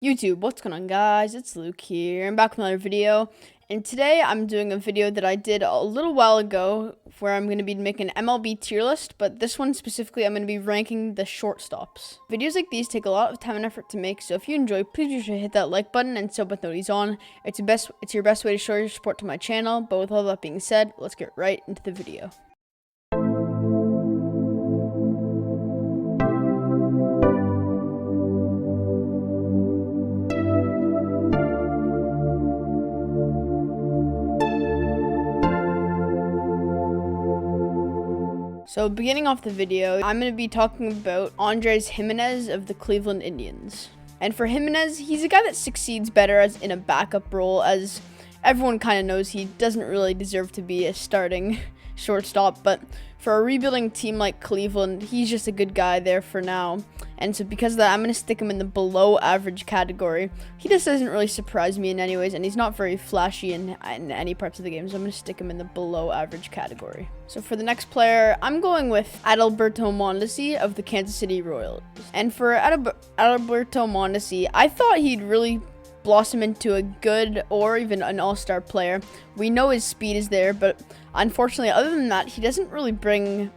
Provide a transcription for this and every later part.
YouTube, what's going on, guys? It's Luke here. I'm back with another video, and today I'm doing a video that I did a little while ago where I'm going to be making an MLB tier list, but this one specifically I'm going to be ranking the shortstops. Videos like these take a lot of time and effort to make, so if you enjoy, please be sure to hit that like button and sub with notifications on. It's your best way to show your support to my channel. But with all that being said, let's get right into the video. So beginning off the video, I'm going to be talking about Andres Gimenez of the Cleveland Indians. And for Gimenez, he's a guy that succeeds better as in a backup role, as everyone kind of knows he doesn't really deserve to be a starting shortstop. But for a rebuilding team like Cleveland, he's just a good guy there for now. And so because of that, I'm going to stick him in the below average category. He just doesn't really surprise me in any ways, and he's not very flashy in any parts of the game, so I'm going to stick him in the below average category. So for the next player, I'm going with Adalberto Mondesi of the Kansas City Royals. And for Adalberto Mondesi, I thought he'd really blossom into a good or even an all-star player. We know his speed is there, but unfortunately, other than that, he doesn't really bring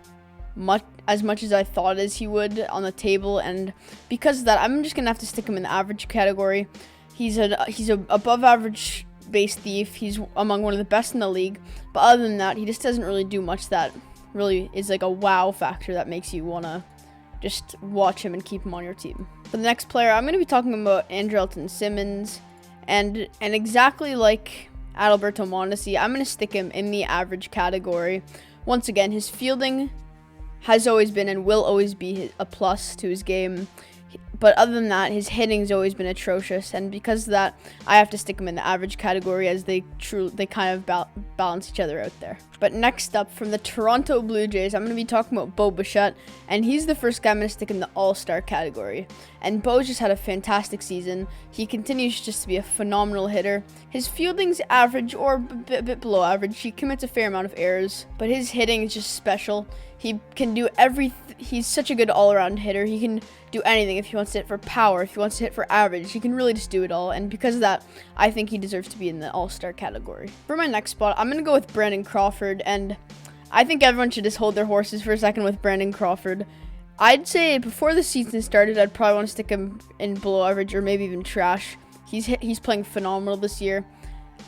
as much as I thought as he would on the table, and because of that, I'm just gonna have to stick him in the average category. He's a above average base thief. He's among one of the best in the league, but other than that, he just doesn't really do much that really is like a wow factor that makes you wanna just watch him and keep him on your team. For the next player, I'm gonna be talking about Andrelton Simmons, and exactly like Adalberto Mondesi, I'm gonna stick him in the average category. Once again, his fielding has always been and will always be a plus to his game. But other than that, his hitting's always been atrocious, and because of that, I have to stick him in the average category, as they kind of balance each other out there. But next up, from the Toronto Blue Jays, I'm going to be talking about Bo Bichette, and he's the first guy I'm going to stick in the all-star category. And Bo's just had a fantastic season. He continues just to be a phenomenal hitter. His fielding's average or a bit below average. He commits a fair amount of errors, but his hitting is just special. He can do everything. He's such a good all-around hitter. He can do anything. If he wants to hit for power, if he wants to hit for average, he can really just do it all. And because of that, I think he deserves to be in the all-star category. For my next spot, I'm going to go with Brandon Crawford. And I think everyone should just hold their horses for a second with Brandon Crawford. I'd say before the season started, I'd probably want to stick him in below average or maybe even trash. He's playing phenomenal this year.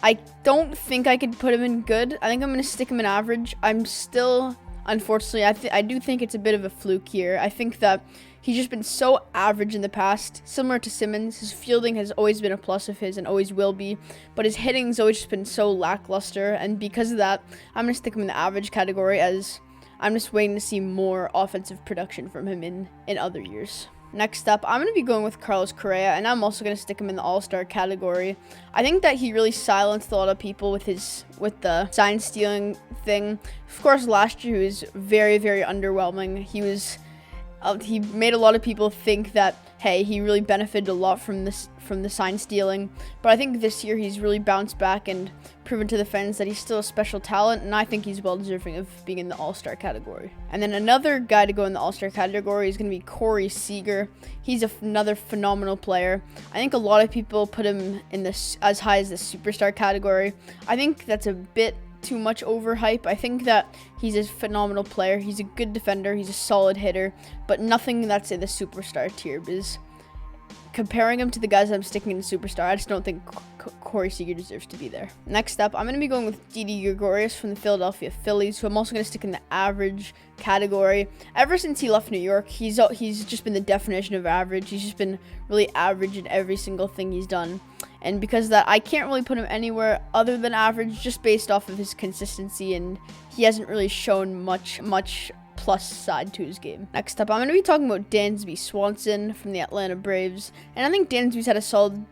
I don't think I could put him in good. I think I'm going to stick him in average. I'm still... Unfortunately, I do think it's a bit of a fluke here. I think that he's just been so average in the past, similar to Simmons. His fielding has always been a plus of his and always will be, but his hitting's always just been so lackluster, and because of that, I'm going to stick him in the average category, as I'm just waiting to see more offensive production from him in other years. Next up, I'm going to be going with Carlos Correa, and I'm also going to stick him in the all-star category. I think that he really silenced a lot of people with the sign stealing thing. Of course, last year he was very, very underwhelming. He made a lot of people think that, hey, he really benefited a lot from the sign stealing. But I think this year he's really bounced back and proven to the fans that he's still a special talent, and I think he's well deserving of being in the all-star category. And then another guy to go in the all-star category is going to be Corey Seager. He's another phenomenal player. I think a lot of people put him in this as high as the superstar category. I think that's a bit too much overhype. I think that he's a phenomenal player. He's a good defender. He's a solid hitter, but nothing that's in the superstar tier, because comparing him to the guys I'm sticking in the superstar, I just don't think Corey Seager deserves to be there. Next up, I'm going to be going with Didi Gregorius from the Philadelphia Phillies, who I'm also going to stick in the average category. Ever since he left New York, he's just been the definition of average. He's just been really average in every single thing he's done. And because of that, I can't really put him anywhere other than average, just based off of his consistency, and he hasn't really shown much plus side to his game. Next up, I'm going to be talking about Dansby Swanson from the Atlanta Braves, and I think Dansby's had a solid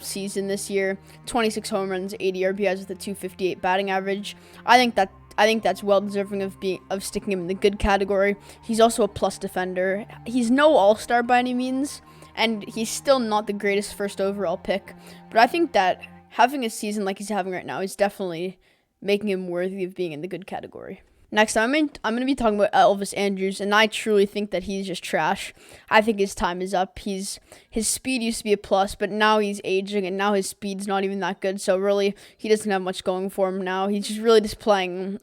season this year. 26 home runs, 80 RBIs with a 258 batting average. I think that's well deserving of sticking him in the good category. He's also a plus defender. He's no all-star by any means, and he's still not the greatest first overall pick, but I think that having a season like he's having right now is definitely making him worthy of being in the good category. Next, I'm going to be talking about Elvis Andrews, and I truly think that he's just trash. I think his time is up. His speed used to be a plus, but now he's aging, and now his speed's not even that good. So really, he doesn't have much going for him now. He's just really just playing.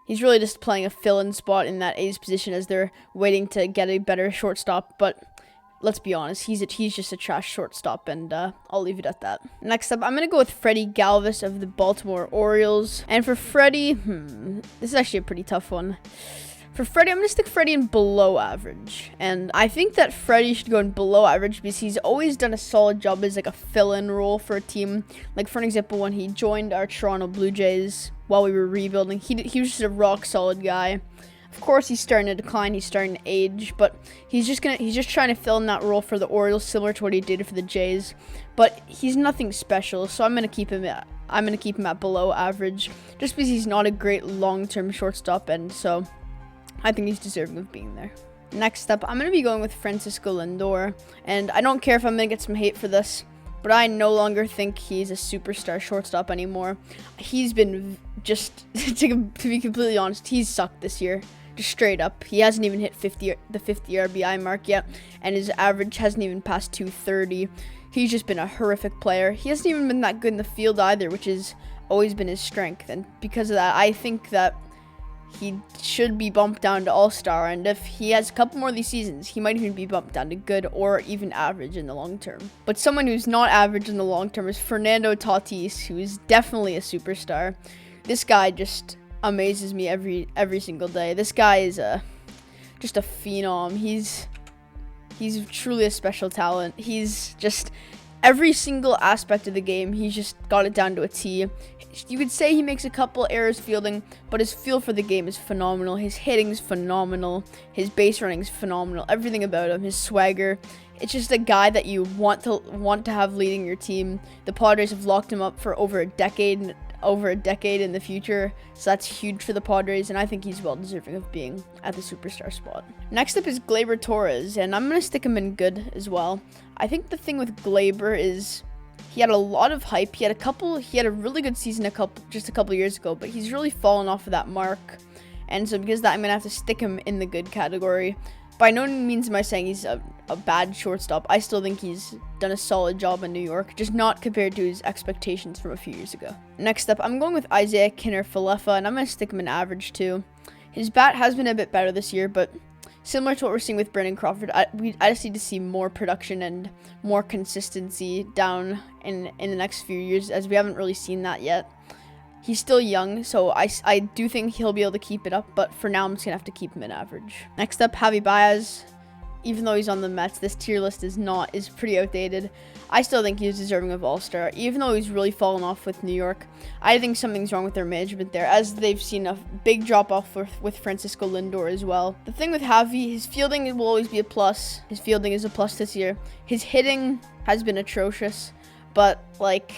He's really just playing a fill-in spot in that A's position as they're waiting to get a better shortstop. But let's be honest, he's just a trash shortstop, and I'll leave it at that. Next up, I'm going to go with Freddie Galvis of the Baltimore Orioles. And for Freddie, this is actually a pretty tough one. For Freddie, I'm going to stick Freddie in below average. And I think that Freddie should go in below average because he's always done a solid job as like a fill-in role for a team. Like, for an example, when he joined our Toronto Blue Jays while we were rebuilding, he was just a rock-solid guy. Of course, he's starting to decline. He's starting to age, but he's just trying to fill in that role for the Orioles, similar to what he did for the Jays. But he's nothing special, so I'm gonna keep him at below average, just because he's not a great long-term shortstop, and so I think he's deserving of being there. Next up, I'm gonna be going with Francisco Lindor, and I don't care if I'm gonna get some hate for this, but I no longer think he's a superstar shortstop anymore. He's been just to be completely honest, he's sucked this year. Just straight up. He hasn't even hit the 50 RBI mark yet, and his average hasn't even passed 230. He's just been a horrific player. He hasn't even been that good in the field either, which has always been his strength. And because of that, I think that he should be bumped down to All-Star, and if he has a couple more of these seasons, he might even be bumped down to good or even average in the long term. But someone who's not average in the long term is Fernando Tatis, who is definitely a superstar. This guy just amazes me every single day. This guy is just a phenom. He's truly a special talent. He's just every single aspect of the game. He's just got it down to a T. You could say he makes a couple errors fielding, but his feel for the game is phenomenal. His hitting's phenomenal. His base running's phenomenal. Everything about him, his swagger. It's just a guy that you want to have leading your team. The Padres have locked him up for over a decade in the future, so that's huge for the Padres, and I think he's well deserving of being at the superstar spot. Next up is Gleyber Torres, and I'm going to stick him in good as well. I think the thing with Gleyber is he had a lot of hype. He had a really good season just a couple years ago, but he's really fallen off of that mark, and so because of that, I'm going to have to stick him in the good category. By no means am I saying he's a bad shortstop. I still think he's done a solid job in New York, just not compared to his expectations from a few years ago. Next up, I'm going with Isaiah Kiner-Falefa, and I'm going to stick him in average too. His bat has been a bit better this year, but similar to what we're seeing with Brandon Crawford, I just need to see more production and more consistency down in the next few years, as we haven't really seen that yet. He's still young, so I do think he'll be able to keep it up, but for now, I'm just going to have to keep him in average. Next up, Javi Baez. Even though he's on the Mets, this tier list is pretty outdated. I still think he's deserving of All-Star, even though he's really fallen off with New York. I think something's wrong with their management there, as they've seen a big drop-off with Francisco Lindor as well. The thing with Javi, his fielding will always be a plus. His fielding is a plus this year. His hitting has been atrocious. But,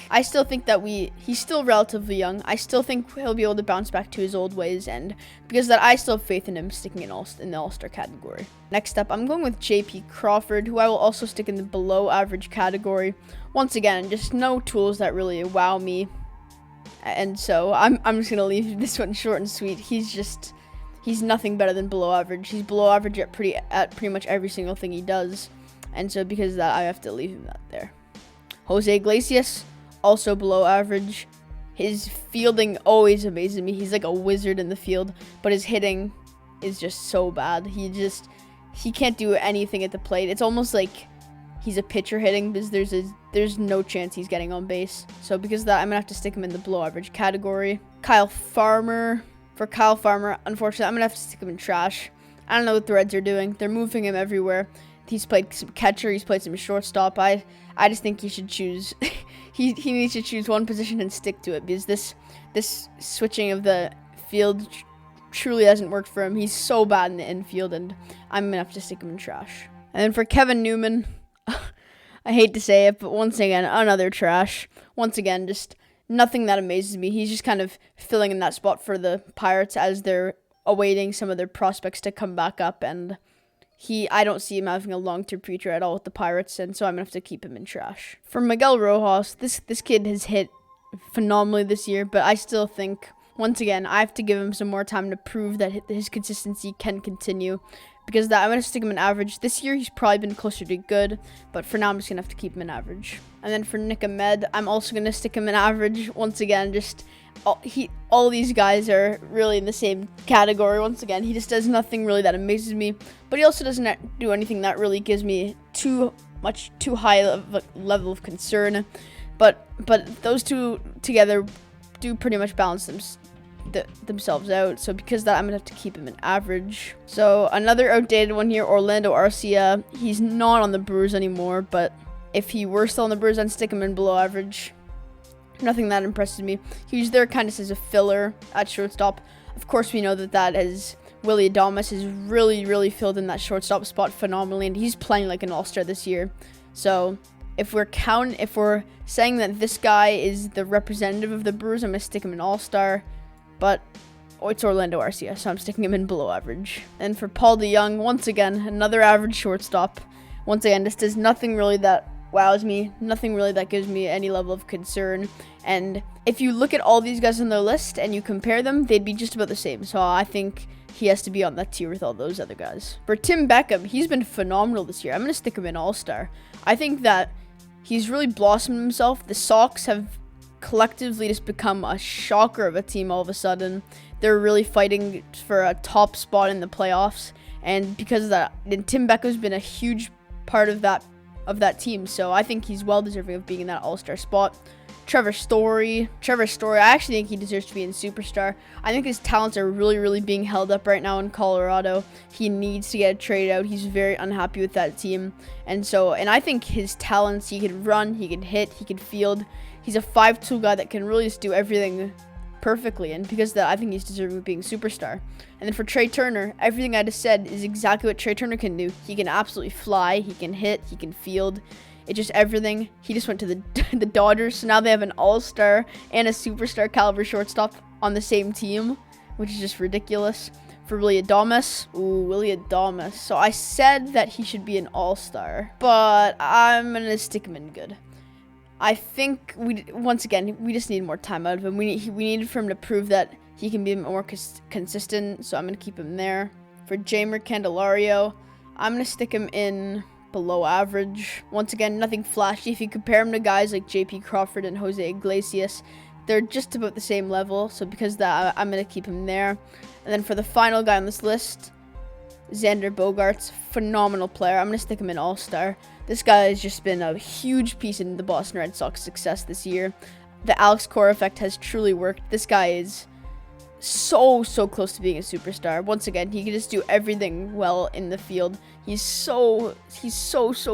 I still think that he's still relatively young. I still think he'll be able to bounce back to his old ways, and because of that, I still have faith in him sticking in the All-Star category. Next up, I'm going with J.P. Crawford, who I will also stick in the below-average category. Once again, just no tools that really wow me, and so I'm just going to leave this one short and sweet. He's nothing better than below average. He's below average at pretty much every single thing he does, and so because of that, I have to leave him there. Jose Iglesias, also below average. His fielding always amazes me. He's like a wizard in the field, but his hitting is just so bad. He can't do anything at the plate. It's almost like he's a pitcher hitting because there's no chance he's getting on base. So because of that, I'm going to have to stick him in the below average category. Kyle Farmer. For Kyle Farmer, unfortunately, I'm going to have to stick him in trash. I don't know what the Reds are doing. They're moving him everywhere. He's played some catcher. He's played some shortstop. I just think he should choose. he needs to choose one position and stick to it, because this switching of the field truly hasn't worked for him. He's so bad in the infield, and I'm gonna have to stick him in trash. And then for Kevin Newman, I hate to say it, but once again, another trash. Once again, just nothing that amazes me. He's just kind of filling in that spot for the Pirates as they're awaiting some of their prospects to come back up, and I don't see him having a long-term future at all with the Pirates, and so I'm going to have to keep him in trash. For Miguel Rojas, this kid has hit phenomenally this year, but I still think, once again, I have to give him some more time to prove that his consistency can continue. Because of that, I'm going to stick him in average. This year, he's probably been closer to good. But for now, I'm just going to have to keep him in average. And then for Nick Ahmed, I'm also going to stick him in average. Once again, just all these guys are really in the same category. Once again, he just does nothing really that amazes me. But he also doesn't do anything that really gives me too high of a level of concern. But those two together do pretty much balance themselves out. So because of that, I'm gonna have to keep him in average. So another outdated one here, Orlando Arcia. He's not on the Brewers anymore, but if he were still on the Brewers, I'd stick him in below average. Nothing that impresses me. He was there kind of as a filler at shortstop. Of course, we know that as Willy Adames has really filled in that shortstop spot phenomenally, and he's playing like an all-star this year. So if we're saying that this guy is the representative of the Brewers, I'm gonna stick him in all-star. But it's Orlando Arcia, so I'm sticking him in below average. And for Paul DeJong, once again, another average shortstop. Once again, this does nothing really that wows me, nothing really that gives me any level of concern. And if you look at all these guys on their list and you compare them, they'd be just about the same. So I think he has to be on that tier with all those other guys. For Tim Beckham, he's been phenomenal this year. I'm going to stick him in all-star. I think that he's really blossomed himself. The Sox have collectively just become a shocker of a team all of a sudden. They're really fighting for a top spot in the playoffs, and because of that, and Tim Beckham's been a huge part of that team, so I think he's well deserving of being in that all-star spot. Trevor Story, I actually think he deserves to be in superstar. I think his talents are really being held up right now in Colorado. He needs to get a trade out. He's very unhappy with that team, and I think his talents, he could run, he could hit, he could field. He's a 5-tool guy that can really just do everything perfectly, and because of that, I think he's deserving of being a superstar. And then for Trey Turner, everything I just said is exactly what Trey Turner can do. He can absolutely fly, he can hit, he can field. It's just everything. He just went to the Dodgers, so now they have an all-star and a superstar caliber shortstop on the same team, which is just ridiculous. For Willy Adames. So I said that he should be an all-star, but I'm gonna stick him in good. I think we just need more time out of him. We needed for him to prove that he can be more consistent, so I'm going to keep him there. For Jamer Candelario, I'm going to stick him in below average. Once again, nothing flashy. If you compare him to guys like JP Crawford and Jose Iglesias, they're just about the same level, so because of that, I'm going to keep him there. And then for the final guy on this list, Xander Bogaerts, phenomenal player. I'm going to stick him in all-star. This guy has just been a huge piece in the Boston Red Sox success this year. The Alex Cora effect has truly worked. This guy is so close to being a superstar. Once again, he can just do everything well in the field. He's so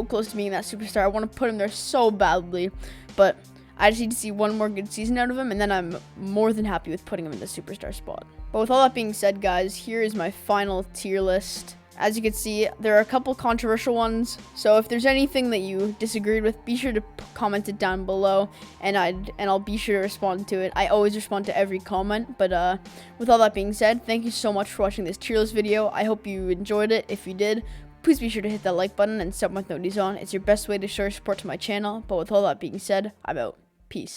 close to being that superstar. I want to put him there so badly, but I just need to see one more good season out of him, and then I'm more than happy with putting him in the superstar spot. But with all that being said, guys, here is my final tier list. As you can see, there are a couple controversial ones, so if there's anything that you disagreed with, be sure to comment it down below, and I'll be sure to respond to it. I always respond to every comment, but with all that being said, thank you so much for watching this tier list video. I hope you enjoyed it. If you did, please be sure to hit that like button and set with notifications on. It's your best way to show your support to my channel. But with all that being said, I'm out. Peace.